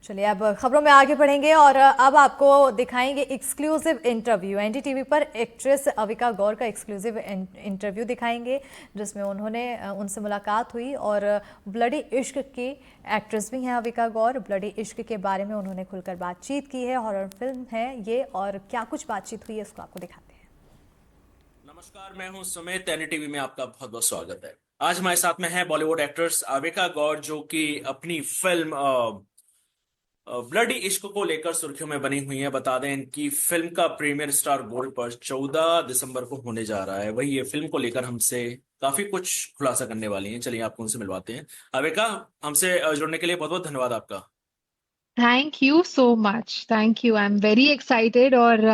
चलिए अब खबरों में आगे बढ़ेंगे और अब आपको दिखाएंगे एक्सक्लूसिव इंटरव्यू। एनडीटीवी पर एक्ट्रेस अविका गौर का एक्सक्लूसिव इंटरव्यू दिखाएंगे जिसमें उनसे मुलाकात हुई। और ब्लडी इश्क की एक्ट्रेस भी हैं अविका गौर। ब्लडी इश्क के बारे में उन्होंने खुलकर बातचीत की है। हॉरर फिल्म है ये और क्या कुछ बातचीत हुई है इसको आपको दिखाते हैं। नमस्कार, मैं हूं सुमित। एनडीटीवी में आपका बहुत बहुत स्वागत है। आज हमारे साथ में है बॉलीवुड एक्ट्रेस अविका गौर, जो कि अपनी फिल्म ब्लडी इश्क को लेकर सुर्खियों में बनी हुई है। बता दें, इनकी फिल्म का प्रीमियर स्टार गोल्ड पर 14 दिसंबर को होने जा रहा है। वही ये फिल्म को लेकर हमसे काफी कुछ खुलासा करने वाली हैं। चलिए आपको उनसे मिलवाते हैं। अविका, हमसे जुड़ने के लिए बहुत बहुत धन्यवाद आपका। Thank you so much. Thank you. I am very excited. और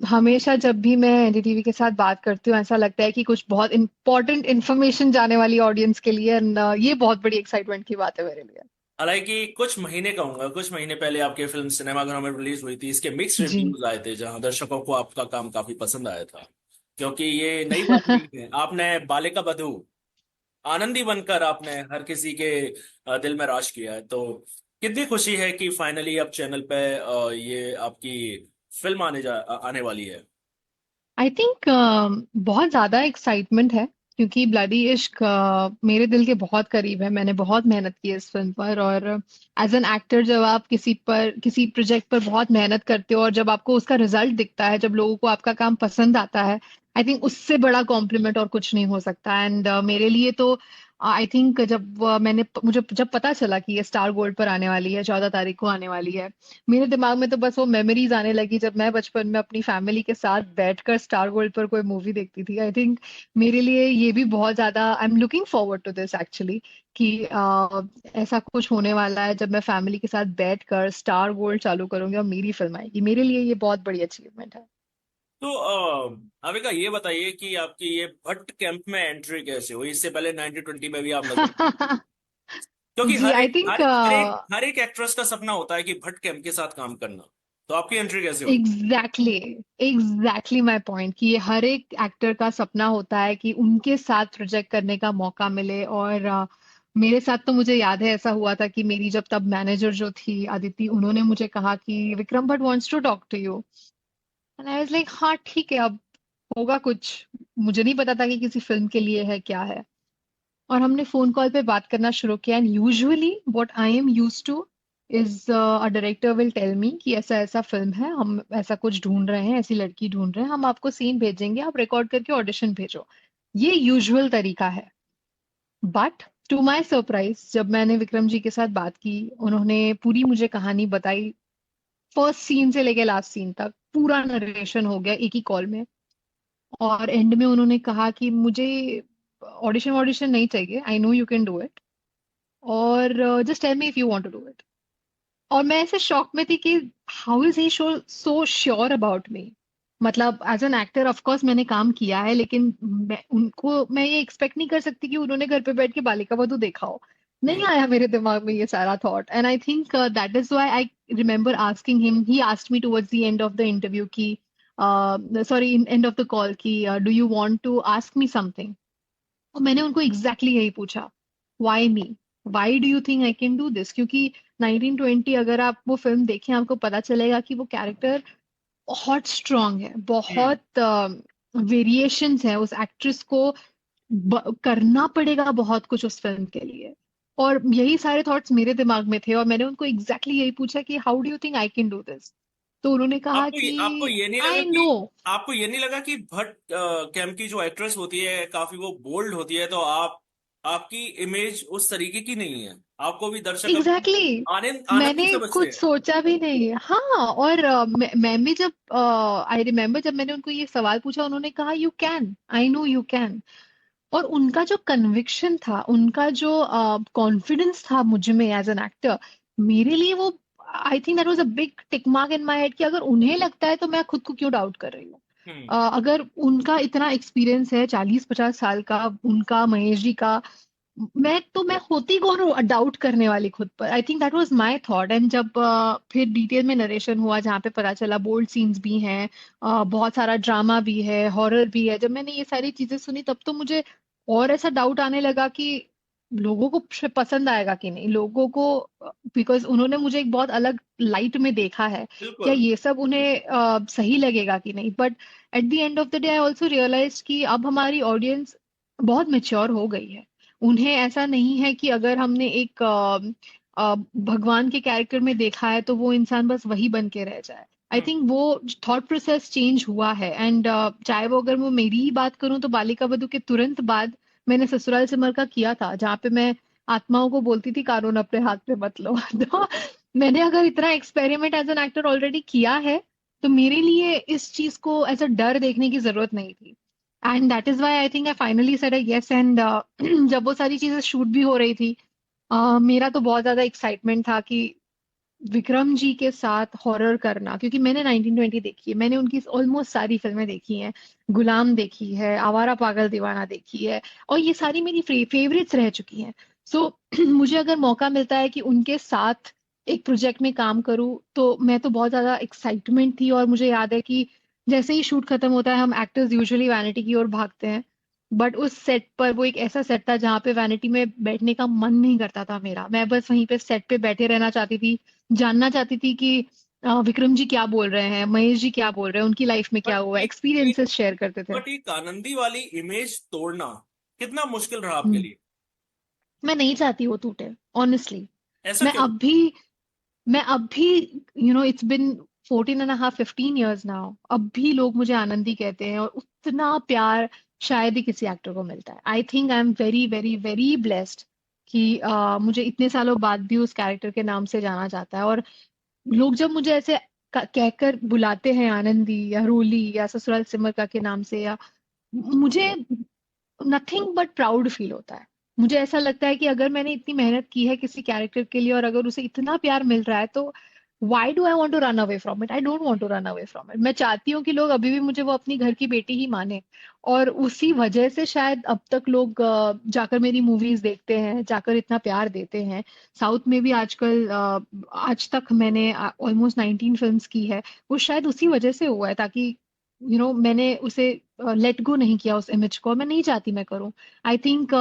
हमेशा जब भी मैं एनडीटीवी के साथ बात करती हूँ ऐसा लगता है कि कुछ बहुत इंपॉर्टेंट इन्फॉर्मेशन जाने वाली ऑडियंस के लिए। एंड ये बहुत बड़ी एक्साइटमेंट की बात है मेरे लिए। हालांकि कुछ महीने कहूंगा, कुछ महीने पहले आपकी फिल्म सिनेमाघरों में रिलीज हुई थी। इसके मिक्स जी। रिव्यूज आए थे, जहां दर्शकों को आपका काम काफी पसंद आया था। क्योंकि ये नई बात नहीं है, आपने बालिका बधू आनंदी बनकर आपने हर किसी के दिल में राज किया है। तो कितनी खुशी है कि फाइनली अब चैनल पे ये आपकी फिल्म आने वाली है। आई थिंक बहुत ज्यादा एक्साइटमेंट है क्योंकि ब्लडी इश्क मेरे दिल के बहुत करीब है। मैंने बहुत मेहनत की है इस फिल्म पर। और एज एन एक्टर जब आप किसी प्रोजेक्ट पर बहुत मेहनत करते हो और जब आपको उसका रिजल्ट दिखता है, जब लोगों को आपका काम पसंद आता है, आई थिंक उससे बड़ा कॉम्प्लीमेंट और कुछ नहीं हो सकता। एंड मेरे लिए तो आई थिंक जब मुझे जब पता चला कि ये स्टार गोल्ड पर आने वाली है, 14 तारीख को आने वाली है, मेरे दिमाग में तो बस वो मेमोरीज आने लगी जब मैं बचपन में अपनी फैमिली के साथ बैठकर स्टार गोल्ड पर कोई मूवी देखती थी। आई थिंक मेरे लिए ये भी बहुत ज्यादा, I am looking forward to this actually, कि ऐसा कुछ होने वाला है जब मैं फैमिली के साथ बैठकर स्टार गोल्ड चालू करूंगी और मेरी फिल्म आएगी। मेरे लिए ये बहुत बड़ी अचीवमेंट है। तो अविका, ये बताइए कि आपकी ये भट्ट कैंप में एंट्री कैसे हुई? इससे पहले 1920 में भी आप नजर, क्योंकि जी। आई थिंक हर एक एक्ट्रेस का सपना होता है कि भट्ट कैंप के साथ काम करना। तो आपकी एंट्री कैसे हुई? एग्जैक्टली एग्जैक्टली माई पॉइंट कि ये हर एक एक्टर का सपना होता है कि उनके साथ प्रोजेक्ट करने का मौका मिले। और मेरे साथ तो मुझे याद है ऐसा हुआ था कि मेरी जब तब मैनेजर जो थी अदिति, उन्होंने मुझे कहा कि Vikram Bhatt wants to talk to you. And I was like हाँ ठीक है, अब होगा कुछ। मुझे नहीं पता था कि किसी फिल्म के लिए है क्या है। और हमने फोन कॉल पे बात करना शुरू किया। And usually what I am use to is a director will tell me कि ऐसा ऐसा फिल्म है, हम ऐसा कुछ ढूंढ रहे हैं, ऐसी लड़की ढूंढ रहे हैं, हम आपको सीन भेजेंगे, आप रिकॉर्ड करके ऑडिशन भेजो। ये यूजुअल तरीका है। बट टू माई सरप्राइज जब मैंने विक्रम जी के साथ बात की, उन्होंने पूरी मुझे कहानी बताई, फर्स्ट सीन से लेके लास्ट सीन तक पूरा नरेशन हो गया एक ही कॉल में। और एंड में उन्होंने कहा कि मुझे ऑडिशन ऑडिशन नहीं चाहिए, I know you can do it, और just tell me if you want to do it. और मैं ऐसे शॉक में थी कि how is he so sure about me. मतलब as an actor of course मैंने काम किया है, लेकिन मैं ये एक्सपेक्ट नहीं कर सकती कि उन्होंने घर पे बैठ के बालिका वधू देखा हो। नहीं हम्म। आया मेरे दिमाग में ये सारा thought. And I think that is why I remember asking him, he asked me towards the end of the interview की, sorry in end of the call की, do you want to ask me something. और मैंने उनको exactly यही पूछा, why me, why do you think I can do this. क्योंकि 1920 अगर आप वो फिल्म देखें आपको पता चलेगा कि वो कैरेक्टर बहुत स्ट्रांग है, हम्म। बहुत वेरिएशंस है उस एक्ट्रेस को। करना पड़ेगा बहुत कुछ उस फिल्म के लिए। और यही सारे थॉट्स मेरे दिमाग में थे और मैंने उनको एग्जैक्टली यही पूछा कि how do you think I can do this. तो उन्होंने कहा कि आपको ये नहीं लगा आई कि नो। आपको ये नहीं लगा कि भट्ट कैंप की जो एक्ट्रेस होती है काफी वो बोल्ड होती है, तो आपकी इमेज उस तरीके की नहीं है। आपको भी दर्शक अभी एग्जैक्टली exactly. आनंद ही मैंने समझते कुछ हैं। सोचा भी नहीं। हाँ। और मैं भी जब आई रिमेम्बर जब मैंने उनको ये सवाल पूछा, उन्होंने कहा you can, I know you can. और उनका जो कन्विक्शन था, उनका जो कॉन्फिडेंस था मुझ में एज एन एक्टर, मेरे लिए वो, आई think that was a big tick mark in my head कि अगर उन्हें लगता है तो मैं खुद को क्यों डाउट कर रही हूँ। हम्म। अगर उनका इतना एक्सपीरियंस है 40-50 साल का, उनका महेश जी का, मैं होती कौन हूँ डाउट करने वाली खुद पर। आई think that was my thought. And जब फिर डिटेल में नरेशन हुआ जहाँ पे पता चला बोल्ड सीन्स भी हैं, बहुत सारा ड्रामा भी है, हॉरर भी है, जब मैंने ये सारी चीजें सुनी तब तो मुझे और ऐसा डाउट आने लगा कि लोगों को पसंद आएगा कि नहीं, लोगों को, बिकॉज उन्होंने मुझे एक बहुत अलग लाइट में देखा है, क्या बिल्कुल। ये सब उन्हें सही लगेगा कि नहीं। But at the end of the day I also realise कि अब हमारी ऑडियंस बहुत मेच्योर हो गई है। उन्हें ऐसा नहीं है कि अगर हमने एक भगवान के कैरेक्टर में देखा है तो वो इंसान बस वही बन के रह जाए। आई हम्म। थिंक वो थॉट प्रोसेस चेंज हुआ है। एंड चाहे वो, अगर वो मेरी ही बात करूं तो बालिका वधू के तुरंत बाद मैंने ससुराल सिमर का किया था, जहाँ पे मैं आत्माओं को बोलती थी कानून अपने हाथ में मत लो। तो मैंने अगर इतना experiment as an actor already किया है, तो मेरे लिए इस चीज को एज अ डर देखने की जरूरत नहीं थी। And that is why I think I finally said a yes. And जब वो सारी चीजें शूट भी हो रही थी, मेरा तो बहुत ज्यादा एक्साइटमेंट था कि विक्रम जी के साथ हॉरर करना, क्योंकि मैंने 1920 देखी है, मैंने उनकी ऑलमोस्ट सारी फिल्में देखी हैं, गुलाम देखी है, आवारा पागल दीवाना देखी है, और ये सारी मेरी फेवरेट्स रह चुकी हैं। सो मुझे अगर मौका मिलता है कि उनके साथ एक प्रोजेक्ट में काम करूं, तो मैं तो बहुत ज्यादा एक्साइटमेंट थी। और मुझे याद है कि जैसे ही शूट खत्म होता है, हम एक्टर्स यूजुअली वैनिटी की ओर भागते हैं, बट उस सेट पर, वो एक ऐसा सेट था जहाँ पे वैनिटी में बैठने का मन नहीं करता था मेरा। मैं बस वहीं पे सेट पे बैठे रहना चाहती थी, जानना चाहती थी कि विक्रम जी क्या बोल रहे हैं, महेश जी क्या बोल रहे हैं, उनकी लाइफ में क्या बट हुआ, ये एक्सपीरियंसेस शेयर करते थे। बट एक आनंदी वाली इमेज तोड़ना कितना मुश्किल रहा आपके हम्म, लिए? मैं नहीं चाहती वो टूटे, ऑनेस्टली। ऐसा मैं क्यों? अब भी मैं अब भी, इट्स बिन 14.5 15 years नाउ, अब भी लोग मुझे आनंदी कहते हैं, और उतना प्यार शायद ही किसी एक्टर को मिलता है। I think I am very very very blessed कि मुझे इतने सालों बाद भी उस कैरेक्टर के नाम से जाना जाता है। और लोग जब मुझे ऐसे कहकर बुलाते हैं आनंदी या रोली या ससुराल सिमर का के नाम से, या मुझे नथिंग बट प्राउड फील होता है। मुझे ऐसा लगता है कि अगर मैंने इतनी मेहनत की है किसी कैरेक्टर के लिए, और अगर उसे इतना प्यार मिल रहा है, तो why do I want to run away from it? I don't want to run away from it. मैं चाहती हूँ कि लोग अभी भी मुझे वो अपनी घर की बेटी ही माने। और उसी वजह से शायद अब तक लोग जाकर मेरी मूवीज देखते हैं, जाकर इतना प्यार देते हैं। साउथ में भी आजकल, आज तक मैंने ऑलमोस्ट 19 फिल्म्स की है। वो शायद उसी वजह से हुआ है, ताकि मैंने उसे लेट गो नहीं किया उस इमेज को, और मैं नहीं चाहती मैं करूं। आई थिंक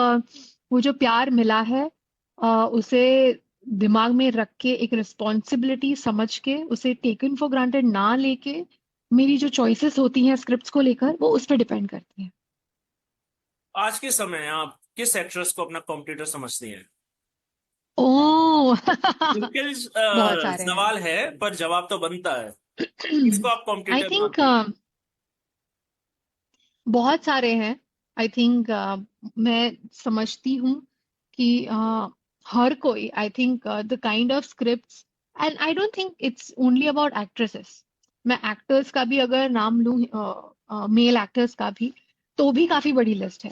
वो जो प्यार मिला है, उसे दिमाग में रख के, एक रिस्पॉन्सिबिलिटी समझ के, उसे टेकन फॉर ग्रांटेड ना लेके, मेरी जो चॉइसेस होती हैं स्क्रिप्ट्स को लेकर, वो उस पर डिपेंड करती हैं। आज के समय आप किस एक्ट्रेस को अपना कॉम्पिटिटर समझती हैं? ओह। मुश्किल बहुत सारे हैं। सवाल है, पर जवाब तो बनता है। किसको आप आई कॉम्पिटिटर थिंक मानती हैं? बहुत सारे हैं। आई थिंक मैं समझती हूँ कि हर कोई, I think the kind of scripts, and I don't think it's only about actresses. मैं एक्टर्स का भी अगर नाम लूँ, मेल एक्टर्स का भी, तो भी काफी बड़ी लिस्ट है।